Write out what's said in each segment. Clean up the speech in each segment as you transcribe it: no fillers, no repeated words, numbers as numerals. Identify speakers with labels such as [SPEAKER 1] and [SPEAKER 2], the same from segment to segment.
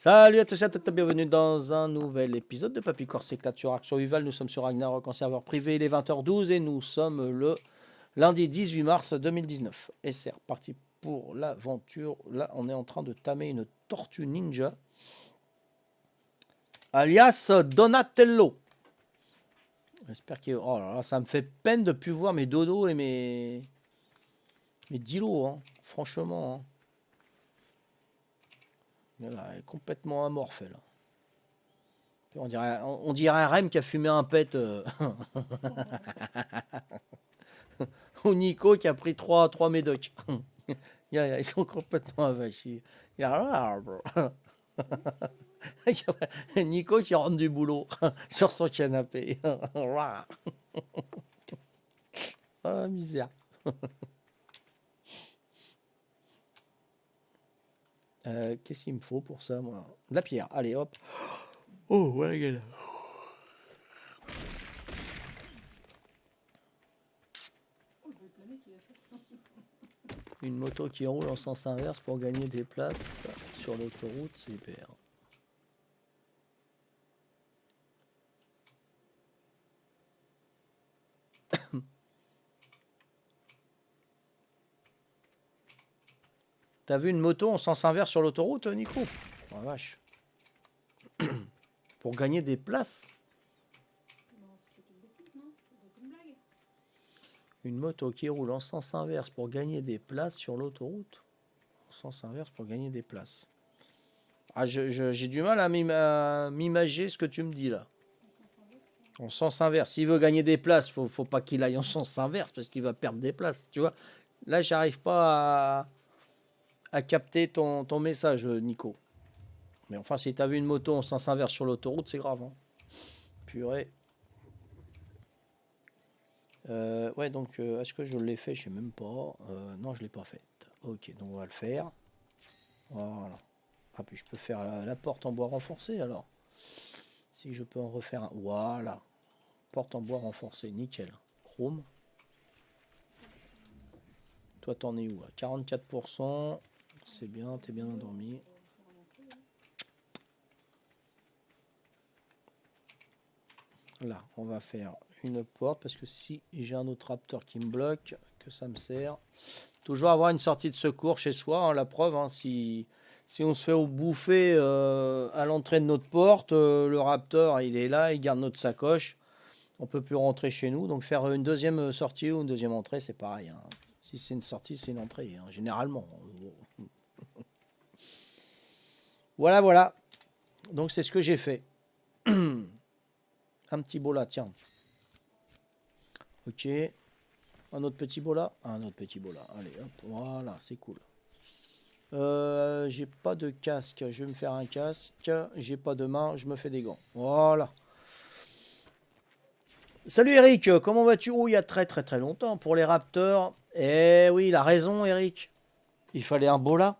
[SPEAKER 1] Salut à tous et à toutes, bienvenue dans un nouvel épisode de Papy Corse éclate sur Ark Survival. Nous sommes sur Ragnarok en serveur privé, il est 20h12 et nous sommes le lundi 18 mars 2019. Et c'est reparti pour l'aventure. Là, on est en train de tamer une tortue ninja, alias Donatello. J'espère que... Oh là là, ça me fait peine de plus voir mes dodos et mes dilos, hein. Franchement, hein. Là, elle est complètement amorphe, là. On dirait un Rem qui a fumé un pet. Ou Nico qui a pris 3 médocs. Ils sont complètement avachis. Nico qui rentre du boulot sur son canapé. Ah, misère. Qu'est-ce qu'il me faut pour ça, moi? De la pierre. Allez, hop. Oh, voilà, regarde. Une moto qui roule en sens inverse pour gagner des places sur l'autoroute, super. T'as vu une moto en sens inverse sur l'autoroute, Nico? Oh la vache. Pour gagner des places. Une moto qui roule en sens inverse pour gagner des places sur l'autoroute. En sens inverse pour gagner des places. Ah, j'ai du mal à m'imager ce que tu me dis là. En sens inverse. S'il veut gagner des places, faut pas qu'il aille en sens inverse parce qu'il va perdre des places. Tu vois? Là, j'arrive pas à capter ton message, Nico. Mais enfin, si tu as vu une moto en sens inverse sur l'autoroute, c'est grave. Hein. Purée. Ouais, donc, est-ce que je l'ai fait? Je sais même pas. Non, je l'ai pas faite. Ok, donc on va le faire. Voilà. Ah, puis je peux faire la porte en bois renforcé, alors. Si je peux en refaire un. Voilà. Porte en bois renforcé, nickel. Chrome. Toi, t'en es où? À 44%. C'est bien, t'es bien endormi. Là, on va faire une porte parce que si j'ai un autre raptor qui me bloque, que ça me sert. Toujours avoir une sortie de secours chez soi, hein, la preuve, hein, si on se fait bouffer à l'entrée de notre porte, le raptor il est là, il garde notre sacoche, on peut plus rentrer chez nous, donc faire une deuxième sortie ou une deuxième entrée, c'est pareil. Hein. Si c'est une sortie, c'est une entrée, hein, généralement. Voilà, voilà. Donc c'est ce que j'ai fait. Un petit bola, tiens. Ok. Un autre petit bola. Un autre petit bola. Allez, hop. Voilà, c'est cool. J'ai pas de casque. Je vais me faire un casque. J'ai pas de main. Je me fais des gants. Voilà. Salut Eric. Comment vas-tu? Oh, il y a très très très longtemps pour les Raptors. Eh oui, il a raison, Eric. Il fallait un bola.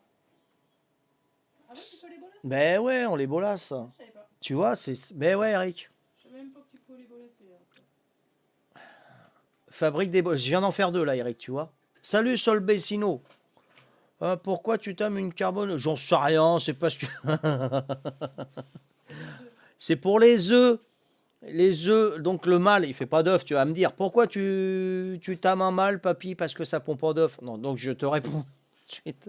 [SPEAKER 2] Ah ouais, tu peux les bolasser?
[SPEAKER 1] Ben ouais, on les bolasse.
[SPEAKER 2] Je savais pas.
[SPEAKER 1] Tu vois, c'est. Ben ouais, Eric.
[SPEAKER 2] Je savais même pas que tu peux les bolasser.
[SPEAKER 1] Fabrique des bolas. Je viens d'en faire 2 là, Eric, tu vois. Salut Sol Bessino. Pourquoi tu t'aimes une carbone? J'en sais rien, c'est parce que. C'est pour les œufs. Les œufs, donc le mâle, il fait pas d'œufs. Tu vas me dire, pourquoi tu t'ames un mâle, papy? Parce que ça pond pas d'œufs. Non, donc je te réponds tout de suite.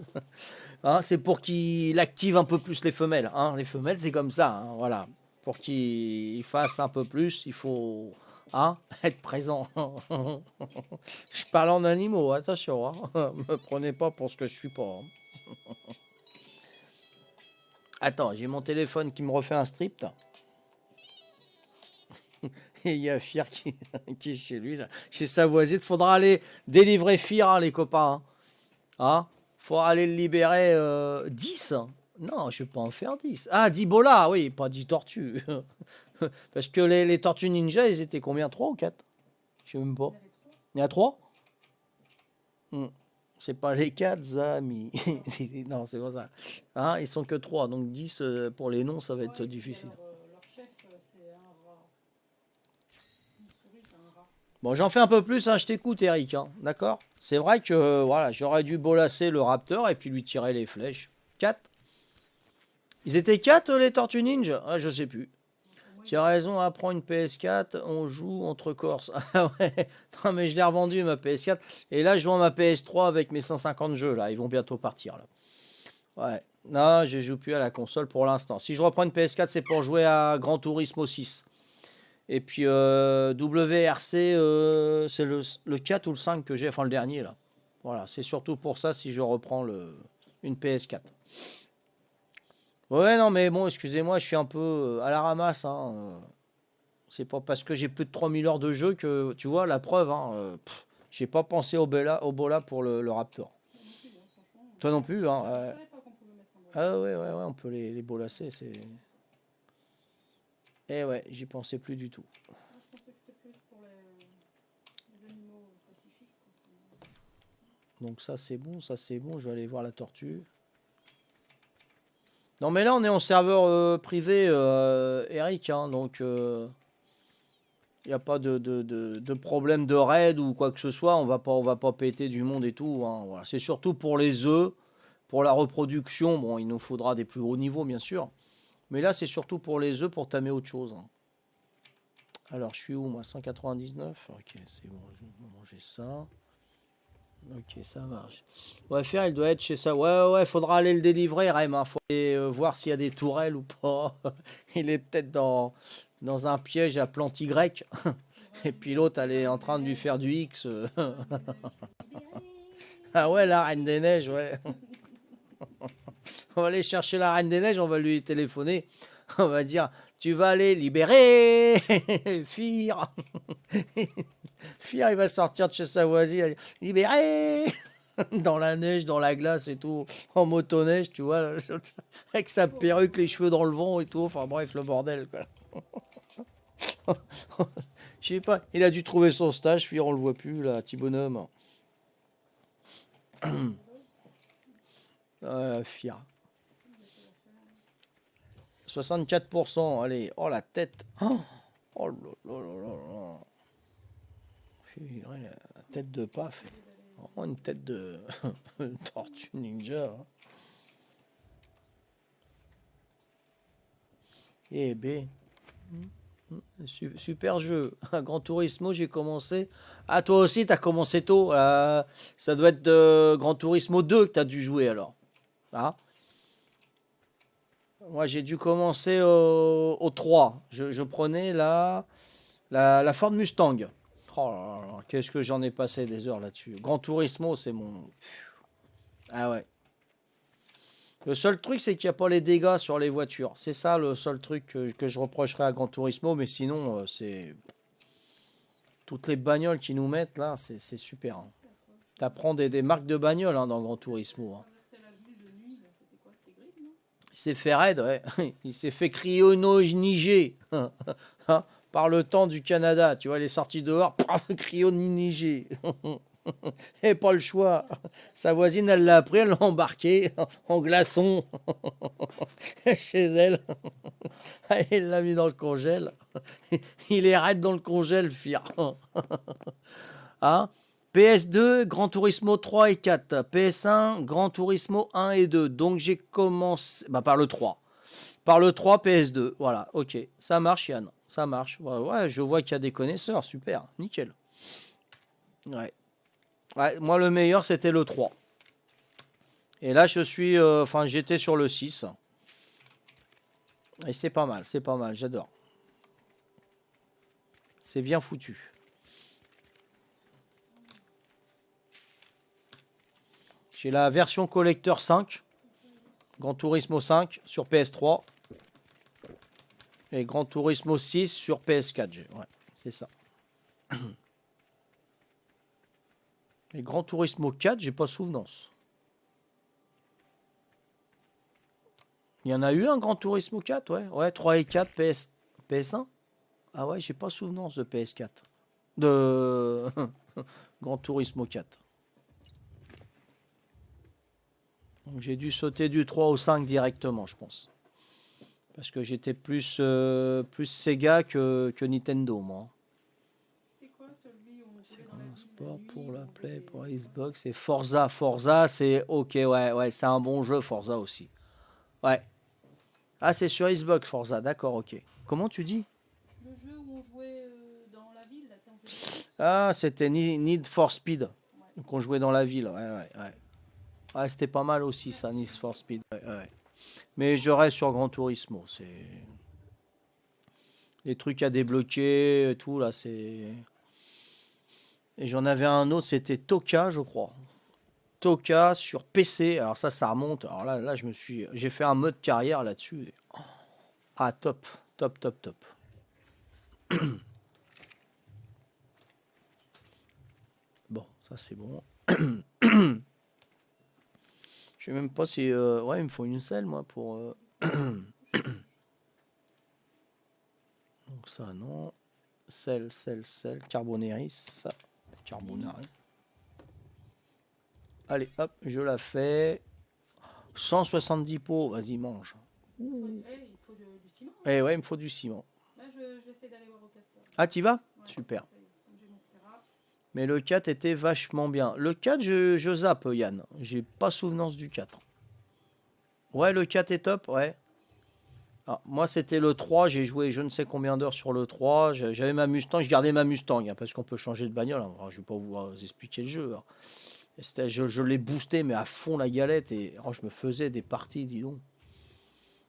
[SPEAKER 1] Hein, c'est pour qu'il active un peu plus les femelles. Hein. Les femelles, c'est comme ça. Hein, voilà. Pour qu'il fasse un peu plus, il faut hein, être présent. Je parle en animaux, attention. Hein. Me prenez pas pour ce que je suis pas. Hein. Attends, j'ai mon téléphone qui me refait un strip. Et il y a Fir qui est chez lui, là, chez sa voisine. Faudra aller délivrer Fir, hein, les copains. Hein. Faudra aller le libérer 10. Non, je vais pas en faire 10. Ah, 10 bolas, oui, pas 10 tortues. Parce que les tortues ninja, ils étaient combien? 3 ou 4? Je sais même pas. Il y en a 3. C'est pas les 4 amis. Non, c'est pas ça. Hein, ils sont que 3, donc 10 pour les noms, ça va être difficile.
[SPEAKER 2] Leur chef, c'est un rat. Une souris, c'est un rat.
[SPEAKER 1] Bon, j'en fais un peu plus, hein, je t'écoute, Eric. Hein, d'accord? C'est vrai que voilà, j'aurais dû bolasser le raptor et puis lui tirer les flèches. 4. Ils étaient 4 les Tortues Ninja? Ah, je sais plus.
[SPEAKER 2] Pour moi,
[SPEAKER 1] Tu as raison, apprends une PS4, on joue entre Corses. Ah ouais, non mais je l'ai revendu ma PS4. Et là, je vends ma PS3 avec mes 150 jeux, là. Ils vont bientôt partir, là. Ouais. Non, je joue plus à la console pour l'instant. Si je reprends une PS4, c'est pour jouer à Gran Turismo 6. Et puis WRC, c'est le 4 ou le 5 que j'ai, enfin le dernier, là. Voilà, c'est surtout pour ça si je reprends une PS4. Ouais, non, mais bon, excusez-moi, je suis un peu à la ramasse, hein. C'est pas parce que j'ai plus de 3000 heures de jeu que, tu vois, la preuve, hein. J'ai pas pensé au Bola pour le Raptor.
[SPEAKER 2] moi non plus, hein, franchement.
[SPEAKER 1] Toi non plus, hein.
[SPEAKER 2] Je savais pas qu'on pouvait mettre un bola.
[SPEAKER 1] Ah ouais, ouais, ouais, on peut les bolasser, c'est... Eh ouais, j'y pensais plus du tout.
[SPEAKER 2] Moi, je pensais que c'était plus pour les animaux pacifiques, quoi.
[SPEAKER 1] Donc ça c'est bon, je vais aller voir la tortue. Non mais là on est en serveur privé, Eric, hein, donc il n'y a pas de problème de raid ou quoi que ce soit, on va pas péter du monde et tout, hein, voilà. C'est surtout pour les œufs, pour la reproduction, bon il nous faudra des plus hauts niveaux bien sûr, mais là c'est surtout pour les œufs pour tamer autre chose, hein. Alors je suis où moi? 199. Ok, c'est bon, je vais manger ça. Ok, ça marche. Ouais, faire, il doit être chez ça. Ouais, ouais, faudra aller le délivrer, Rem, hein. Faut aller voir s'il y a des tourelles ou pas. Il est peut-être dans un piège à plante Y. Et puis l'autre, elle est en train de lui faire du X. Ah ouais, la Reine des Neiges, ouais. On va aller chercher la Reine des Neiges, on va lui téléphoner. On va dire, tu vas aller libérer Fir. Fir, il va sortir de chez sa voisine, il va dire, libéré dans la neige, dans la glace et tout, en motoneige, tu vois, avec sa perruque, les cheveux dans le vent et tout, enfin bref, le bordel, quoi. Je sais pas, il a dû trouver son stage, Fir, on le voit plus, là, petit bonhomme. Fir. 64%, allez, oh la tête. Oh là là là là là. Purée, la tête de paf. Oh, une tête de tortue ninja, hein. Eh ben, super jeu. Gran Turismo, j'ai commencé. Ah, toi aussi, t'as commencé tôt. Ça doit être de Gran Turismo 2 que t'as dû jouer alors. Ah. Moi, j'ai dû commencer au 3. Je prenais la Ford Mustang. Oh là là, qu'est-ce que j'en ai passé des heures là-dessus. Gran Turismo, c'est mon... Ah ouais. Le seul truc, c'est qu'il n'y a pas les dégâts sur les voitures. C'est ça le seul truc que je reprocherais à Gran Turismo. Mais sinon, c'est... Toutes les bagnoles qu'ils nous mettent là, c'est super, hein. T'apprends des marques de bagnoles, hein, dans Gran Turismo, hein.
[SPEAKER 2] Traverser la ville de nuit, là, c'était quoi? C'était Grid, non?
[SPEAKER 1] Il s'est fait raid, ouais. Il s'est fait cryogéniser hein, par le temps du Canada. Tu vois, il est sorti dehors, cryogénisé. Et pas le choix. Sa voisine, elle l'a pris, elle l'a embarqué en glaçon chez elle. Elle l'a mis dans le congèle. Il est raide dans le congèle, Fir. Hein? PS2, Gran Turismo 3 et 4. PS1, Gran Turismo 1 et 2. Donc j'ai commencé par le 3. Par le 3, PS2. Voilà, ok. Ça marche, Yann. Ça marche. Ouais, ouais, je vois qu'il y a des connaisseurs. Super, nickel. Ouais. Ouais, moi, le meilleur, c'était le 3. Et là, j'étais sur le 6. Et c'est pas mal, j'adore. C'est bien foutu. J'ai la version collector 5, Gran Turismo 5 sur PS3 et Gran Turismo 6 sur PS4. Ouais, c'est ça. Et Gran Turismo 4, j'ai pas souvenance. Il y en a eu un Gran Turismo 4, ouais. Ouais, 3 et 4 PS1. Ah ouais, j'ai pas souvenance de PS4. De Gran Turismo 4. Donc j'ai dû sauter du 3 au 5 directement, je pense. Parce que j'étais plus Sega que Nintendo, moi.
[SPEAKER 2] C'était quoi celui où on
[SPEAKER 1] C'est
[SPEAKER 2] roulait dans
[SPEAKER 1] quoi
[SPEAKER 2] la
[SPEAKER 1] un
[SPEAKER 2] ville la
[SPEAKER 1] sport
[SPEAKER 2] nuit,
[SPEAKER 1] pour la
[SPEAKER 2] on
[SPEAKER 1] Play,
[SPEAKER 2] faisait
[SPEAKER 1] pour
[SPEAKER 2] des...
[SPEAKER 1] Xbox et Forza. Forza, c'est ok, ouais, ouais, c'est un bon jeu, Forza aussi. Ouais. Ah, c'est sur Xbox Forza, d'accord, ok. Comment tu dis?
[SPEAKER 2] Le jeu où on jouait dans la ville, là, tu sais, on faisait des courses.
[SPEAKER 1] Ah, c'était Need for Speed,
[SPEAKER 2] Ouais.
[SPEAKER 1] qu'on jouait dans la ville. Ouais, ouais, ouais. Ouais, c'était pas mal aussi ça, Need for Speed. Ouais, ouais. Mais je reste sur Gran Turismo. C'est les trucs à débloquer, tout là. C'est. Et j'en avais un autre, c'était Toka, je crois. Toka sur PC. Alors ça remonte. Alors là, j'ai fait un mode carrière là-dessus. Ah, top, top, top, top. Bon, ça c'est bon. Je sais même pas si. Ouais, il me faut une selle, moi, pour. Donc ça, non. Sel. Carbonéris. Carbonari. Allez, hop, je la fais. 170 pots, vas-y, mange.
[SPEAKER 2] Il faut du ciment.
[SPEAKER 1] Eh ouais, il me faut du ciment.
[SPEAKER 2] Là, j'essaie d'aller voir au castor.
[SPEAKER 1] Ah, t'y vas?
[SPEAKER 2] Ouais,
[SPEAKER 1] Super.
[SPEAKER 2] ça y est, comme j'ai mon terrain.
[SPEAKER 1] Mais le 4 était vachement bien. Le 4, je zappe, Yann. J'ai pas souvenance du 4. Ouais, le 4 est top, ouais. Ah, moi, c'était le 3. J'ai joué je ne sais combien d'heures sur le 3. J'avais ma Mustang. Je gardais ma Mustang, hein, parce qu'on peut changer de bagnole, hein. Alors, je vais pas vous expliquer le jeu, hein. Je l'ai boosté, mais à fond la galette. Et oh, je me faisais des parties, dis donc.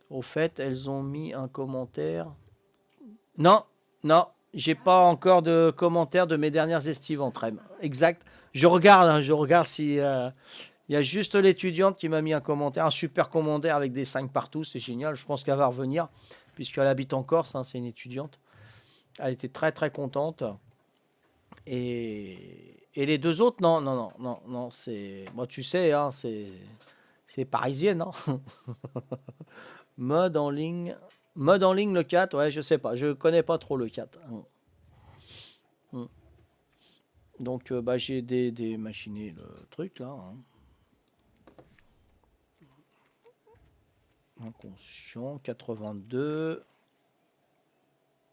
[SPEAKER 1] Au fait, elles ont mis un commentaire. Non, non, j'ai pas encore de commentaire de mes dernières estives en trême. Exact. Je regarde, hein, je regarde si. Il y a juste l'étudiante qui m'a mis un commentaire, un super commentaire avec des 5 partout. C'est génial. Je pense qu'elle va revenir, puisqu'elle habite en Corse. Hein, c'est une étudiante. Elle était très très contente. Et les deux autres, non, non, non, non, non. C'est. Moi, tu sais, hein, c'est parisienne. Hein. Mode en ligne. Mode en ligne le 4, ouais, je sais pas. Je connais pas trop le 4. Donc, bah, j'ai démachiné le truc là. Hein. Inconscient, 82.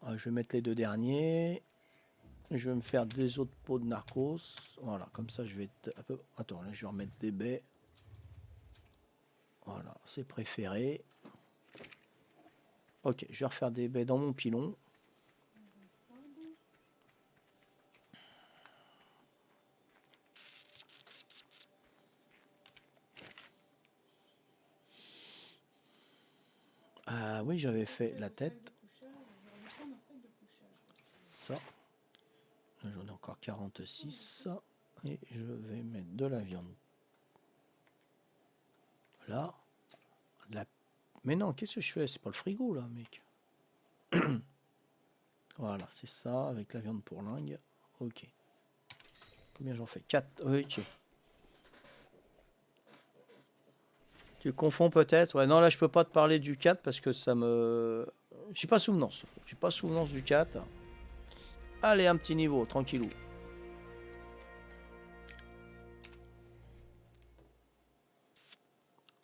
[SPEAKER 1] Ah, je vais mettre les deux derniers. Je vais me faire des autres pots de narcos. Voilà, comme ça je vais être un peu. Attends, là je vais remettre des baies. Voilà, c'est préféré. Ok, je vais refaire des baies dans mon pilon. Ah oui, j'avais fait la tête. Ça. Là, j'en ai encore 46. Et je vais mettre de la viande. Là. De la... Mais non, qu'est-ce que je fais? C'est pas le frigo là, mec. Voilà, c'est ça, avec la viande pour lingue. Ok. Combien j'en fais? 4. Ok. Tu confonds peut-être? Ouais, non, là, je peux pas te parler du 4 parce que ça me... J'ai pas souvenance. J'ai pas souvenance du 4. Allez, un petit niveau, tranquillou.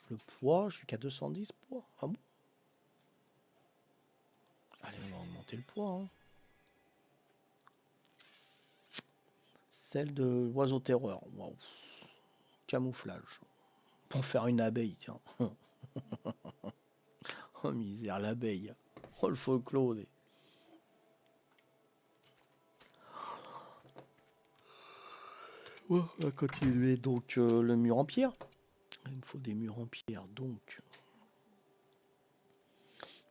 [SPEAKER 1] Le poids, je suis qu'à 210 poids. Ah bon? Allez, on va augmenter le poids. Hein. Celle de l'oiseau terreur. Waouh. Camouflage. Pour faire une abeille, tiens. Oh misère, l'abeille. Oh le folklore. Ouais, on va continuer. Donc le mur en pierre. Il me faut des murs en pierre. Donc.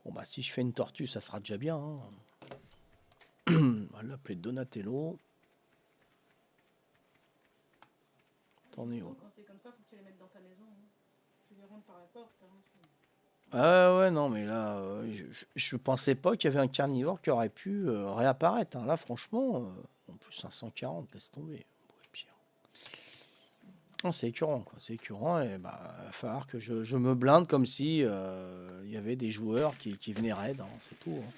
[SPEAKER 1] Bon bah si je fais une tortue, ça sera déjà bien. Hein. On va l'appeler Donatello. T'en es où?
[SPEAKER 2] Quand c'est comme ça, faut que tu les mettes dans ta maison. Hein. Tu les rentres par la porte. Hein.
[SPEAKER 1] Ah ouais, non, mais là, je pensais pas qu'il y avait un carnivore qui aurait pu réapparaître. Hein. Là, franchement, en plus 540, laisse tomber. Bon, et pire. Non, c'est écœurant, quoi. C'est écœurant et bah, il va falloir que je me blinde comme si il y avait des joueurs qui venaient raid. Hein. C'est tout. Hein.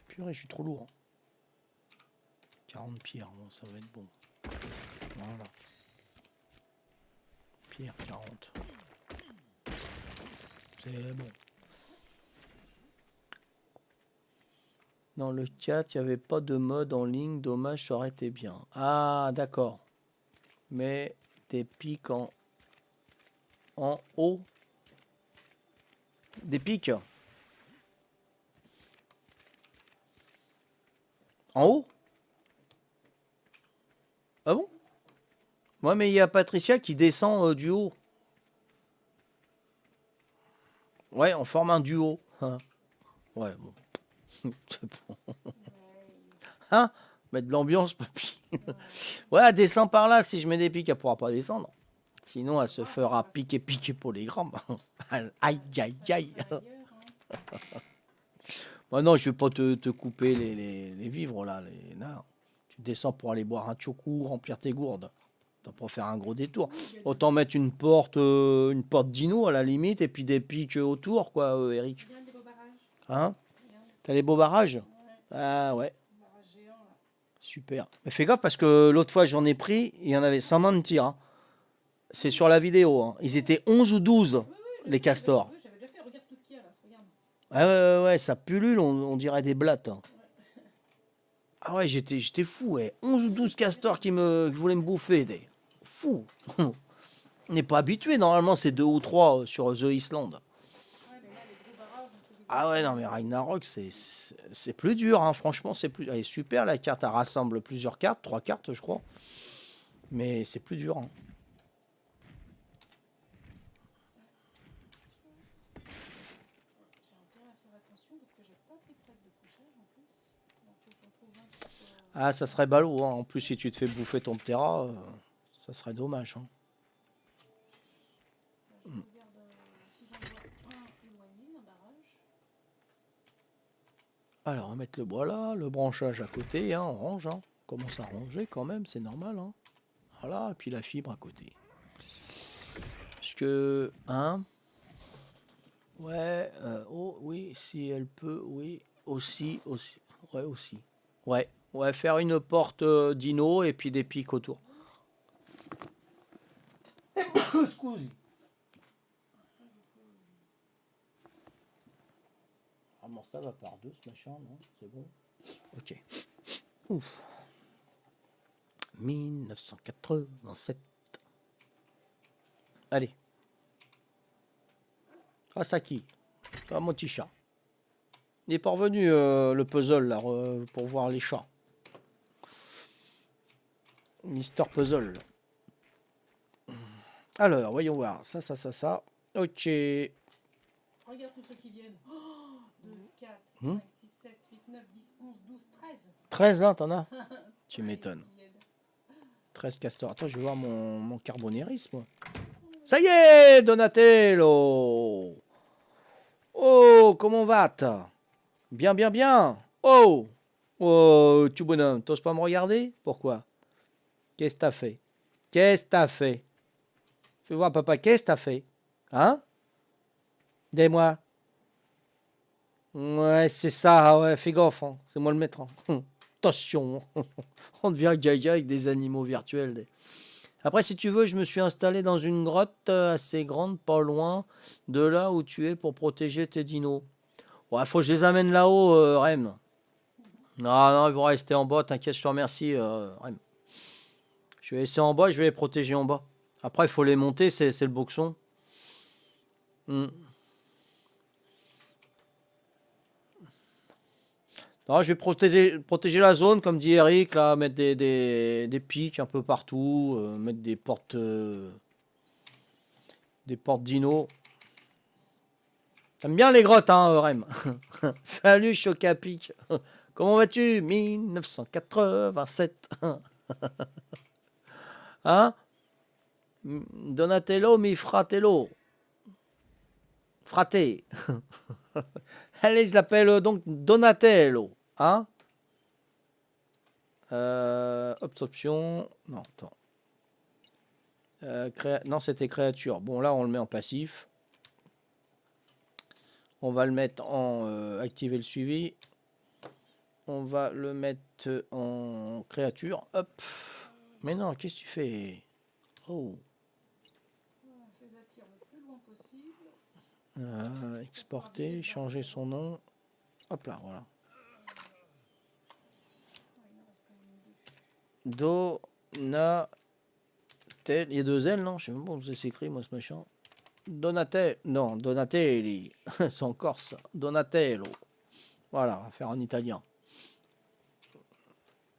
[SPEAKER 1] Purée, je suis trop lourd. Hein. 40 pierres, bon, ça va être bon. Voilà. Pierre 40. C'est bon. Dans le 4, il n'y avait pas de mode en ligne. Dommage, ça aurait été bien. Ah, d'accord. Mais des pics en haut. Des pics en haut? Ah bon? Ouais, mais il y a Patricia qui descend du haut. Ouais, on forme un duo. Hein. Ouais, bon. C'est bon. Hein? Mettre de l'ambiance, papy. Ouais, elle descend par là. Si je mets des pics, elle pourra pas descendre. Sinon, elle se fera piquer pour les grammes. Aïe, aïe, aïe. Bah non, je vais pas te couper les vivres, là. Non. Tu descends pour aller boire un tchokou, remplir tes gourdes. T'as pas faire un gros détour. Autant mettre une porte dino à la limite, et puis des pics autour, quoi, Eric. Hein? T'as les beaux barrages? Ah ouais. Super. Mais fais gaffe parce que l'autre fois j'en ai pris, il y en avait 100 mains de tir. Hein. C'est sur la vidéo. Hein. Ils étaient 11 ou 12, les castors.
[SPEAKER 2] J'avais déjà fait, regarde tout ce qu'il y a là, regarde.
[SPEAKER 1] Ah ouais, ça pullule, on dirait des blattes. Hein. Ah ouais, j'étais fou, ouais. 11 ou 12 castors qui voulaient me bouffer. Fou. On n'est pas habitué, normalement c'est 2 ou 3 sur The Island. Ah ouais, non mais Ragnarok, c'est plus dur, hein. Franchement, c'est plus... Elle est super, la carte, elle rassemble plusieurs cartes, 3 cartes je crois. Mais c'est plus dur. Hein. Ah, ça serait ballot, hein. En plus, si tu te fais bouffer ton Terra, ça serait dommage. Hein. Alors, on va mettre le bois là, le branchage à côté, hein, on range. Hein. On commence à ranger quand même, c'est normal. Hein. Voilà, et puis la fibre à côté. Parce que, hein, ouais, oh oui, si elle peut, oui, aussi, ouais, aussi. Ouais, faire une porte dino et puis des pics autour. Scusi. Vraiment, ça va par deux, ce machin, non? C'est bon? Ok. Ouf. 1987. Allez. Asaki. Ah, mon petit chat. Il est parvenu le puzzle là pour voir les chats. Mister Puzzle. Alors, voyons voir. Ça. Ok.
[SPEAKER 2] Regarde tous ceux qui viennent. 2, 4, 5, 6, 7, 8, 9, 10, 11, 12, 13.
[SPEAKER 1] 13 ans, t'en as? Tu m'étonnes. 13 castors. Attends, je vais voir mon carbonérisme. Ça y est, Donatello. Oh, comment va-t-il? Bien. Oh, tout bonhomme, t'oses pas me regarder? Pourquoi? Qu'est-ce que t'as fait? Fais voir, papa, qu'est-ce que t'as fait? Hein? Dis-moi. Ouais, c'est ça, ouais, fais gaffe, hein. C'est moi le maître. Hein. Attention, on devient gaga avec des animaux virtuels. Après, si tu veux, je me suis installé dans une grotte assez grande, pas loin de là où tu es pour protéger tes dinos. Ouais, faut que je les amène là-haut, Rem. Non, ils vont rester en bas, t'inquiète, je te remercie, Rem. Je vais laisser en bas, je vais les protéger en bas. Après, il faut les monter, c'est le boxon. Non, je vais protéger la zone, comme dit Eric, là, mettre des pics un peu partout, mettre des portes dino. T'aimes bien les grottes, hein, Rem? Salut, Chocapic. Comment vas-tu? 1987. Hein? Donatello mi fratello. Fraté. Allez, je l'appelle donc Donatello. Hein? Option. Non, attends. Non, c'était créature. Bon, là, on le met en passif. On va le mettre en activer le suivi. On va le mettre en créature. Hop. Mais non, qu'est-ce que tu fais? Oh.
[SPEAKER 2] Je les attire le plus loin possible.
[SPEAKER 1] Exporter, changer son nom. Hop là, voilà. Tel, il y a deux L, non? Je sais même pas comment ça s'écrit, moi, ce machin. Donatello. Non, Donatelli. C'est en corse. Donatello. Voilà, on va faire en italien.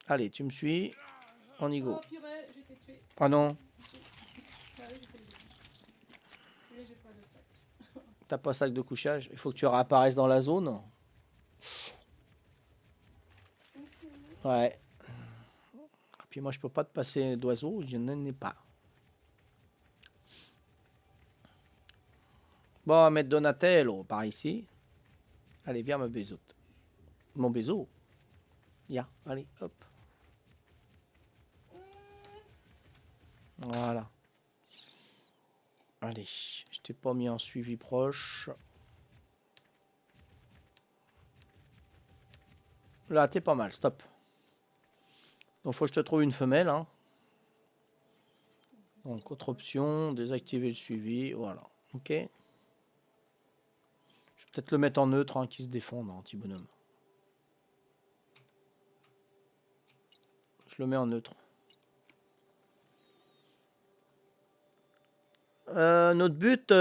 [SPEAKER 1] Allez, tu me suis. On y go.
[SPEAKER 2] Oh purée, j'ai été tué.
[SPEAKER 1] Ah non,
[SPEAKER 2] Ah oui, j'essaie de le faire. Mais j'ai pas de sac.
[SPEAKER 1] t'as pas sac de couchage. Il faut que tu réapparaisses dans la zone. Ouais. Et puis moi, je peux pas te passer d'oiseau, je n'en ai pas. Bon, on va mettre Donatello par ici. Allez, viens, mon baiseau. Mon baiseau. Viens, allez, hop. Voilà. Allez, je t'ai pas mis en suivi proche. Là, t'es pas mal, stop. Donc, faut que je te trouve une femelle. Hein. Donc, autre option, désactiver le suivi. Voilà, ok. Je vais peut-être le mettre en neutre, hein, qui se défende, un petit bonhomme. Je le mets en neutre. Notre but,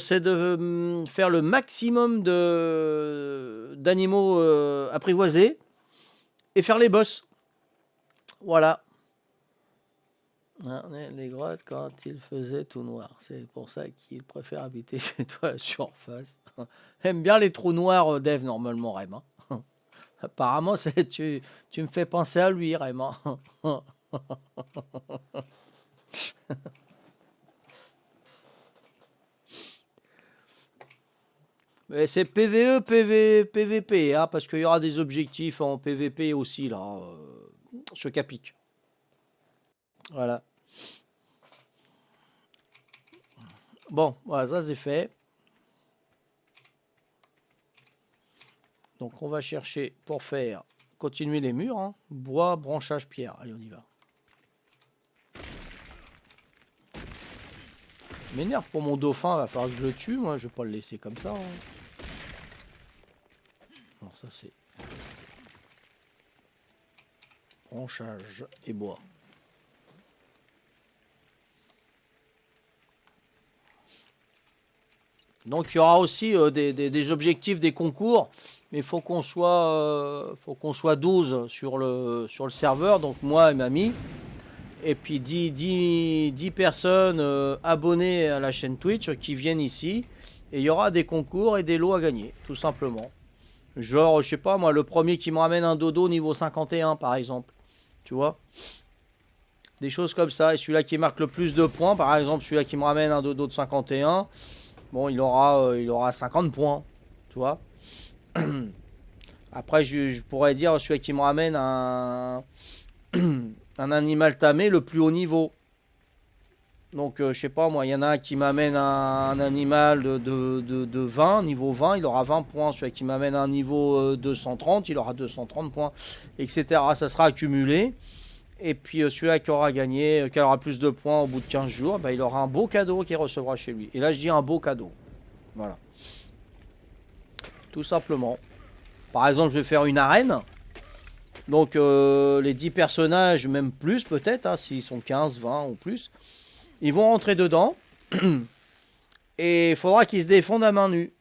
[SPEAKER 1] c'est de faire le maximum d'animaux apprivoisés et faire les boss. Voilà. Les grottes, quand il faisait tout noir. C'est pour ça qu'il préfère habiter chez toi à la surface. Aime bien les trous noirs, Dave, normalement, Rem. Hein. Apparemment, tu me fais penser à lui, Rem. Hein. Mais c'est PVE, PVP, hein, parce qu'il y aura des objectifs en PVP aussi, là, sur Capic. Voilà. Bon, voilà, ça c'est fait. Donc on va chercher pour faire, continuer les murs, hein. Bois, branchage, pierre. Allez, on y va. M'énerve pour mon dauphin, va falloir que je le tue, moi, je vais pas le laisser comme ça. Hein. Non, ça c'est branchage et bois. Donc il y aura aussi des objectifs, des concours, mais il faut qu'on soit 12 sur le serveur, donc moi et mamie, et puis 10 personnes abonnées à la chaîne Twitch qui viennent ici, et il y aura des concours et des lots à gagner, tout simplement. Genre, je sais pas moi, le premier qui me ramène un dodo niveau 51 par exemple, tu vois. Des choses comme ça, et celui-là qui marque le plus de points, par exemple celui-là qui me ramène un dodo de 51, bon, il aura 50 points, tu vois. Après, je pourrais dire celui qui me ramène un animal tamé le plus haut niveau. Donc, je sais pas, moi, il y en a un qui m'amène un animal de 20, niveau 20, il aura 20 points. Celui qui m'amène un niveau 230, il aura 230 points, etc. Ça sera accumulé. Et puis, celui-là qui aura gagné, qui aura plus de points au bout de 15 jours, bah, il aura un beau cadeau qu'il recevra chez lui. Et là, je dis un beau cadeau. Voilà. Tout simplement. Par exemple, je vais faire une arène. Donc, les 10 personnages, même plus peut-être, hein, s'ils sont 15, 20 ou plus, ils vont rentrer dedans. Et il faudra qu'ils se défendent à main nue.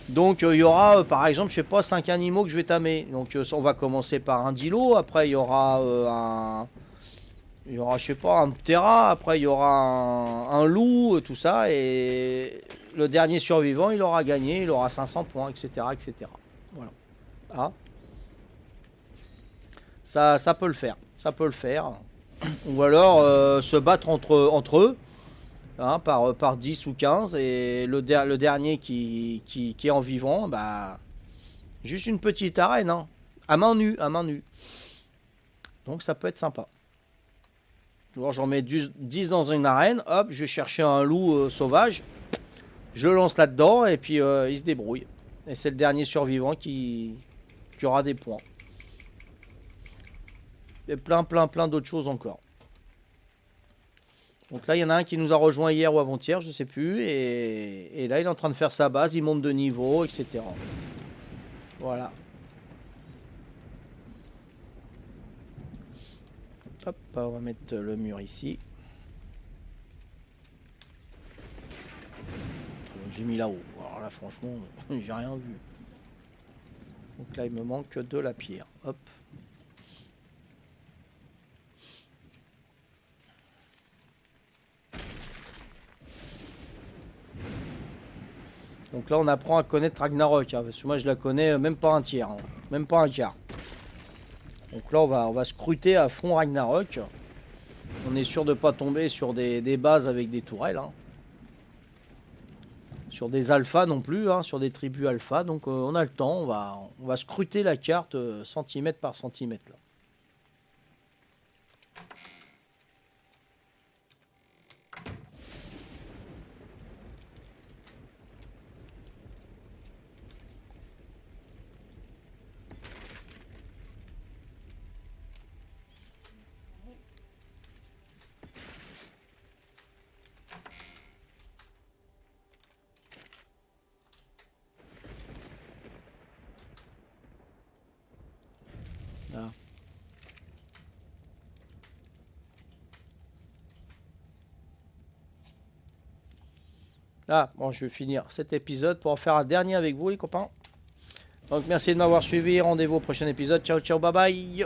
[SPEAKER 1] Donc, il y aura, par exemple, je sais pas, 5 animaux que je vais tamer. Donc, on va commencer par un dilo. Après, il y aura je sais pas, un ptera. Après, il y aura un loup, tout ça. Et le dernier survivant, il aura gagné. Il aura 500 points, etc. etc. Voilà. Ah. Ça peut le faire. Ça peut le faire. Ou alors se battre entre eux. Hein, par 10 ou 15. Et le dernier qui est en vivant, bah, juste une petite arène. Hein, à main nue. À main nue. Donc ça peut être sympa. Alors j'en mets 10 dans une arène. Hop, je vais chercher un loup sauvage. Je le lance là-dedans. Et puis il se débrouille. Et c'est le dernier survivant qui aura des points. Et plein d'autres choses encore. Donc là, il y en a un qui nous a rejoint hier ou avant-hier, je sais plus. Et là, il est en train de faire sa base, il monte de niveau, etc. Voilà. Hop, on va mettre le mur ici. j'ai mis là-haut. Alors là, franchement, j'ai rien vu. Donc là, il me manque de la pierre. Hop. Donc là, on apprend à connaître Ragnarok. Hein, parce que moi, je la connais même pas un tiers. Hein, même pas un quart. Donc là, on va scruter à fond Ragnarok. On est sûr de pas tomber sur des bases avec des tourelles. Hein. Sur des alphas non plus, hein, sur des tribus alpha. Donc on a le temps, on va scruter la carte centimètre par centimètre. Là. Là. Là, bon, je vais finir cet épisode pour en faire un dernier avec vous, les copains. Donc, merci de m'avoir suivi. Rendez-vous au prochain épisode. Ciao, ciao, bye bye.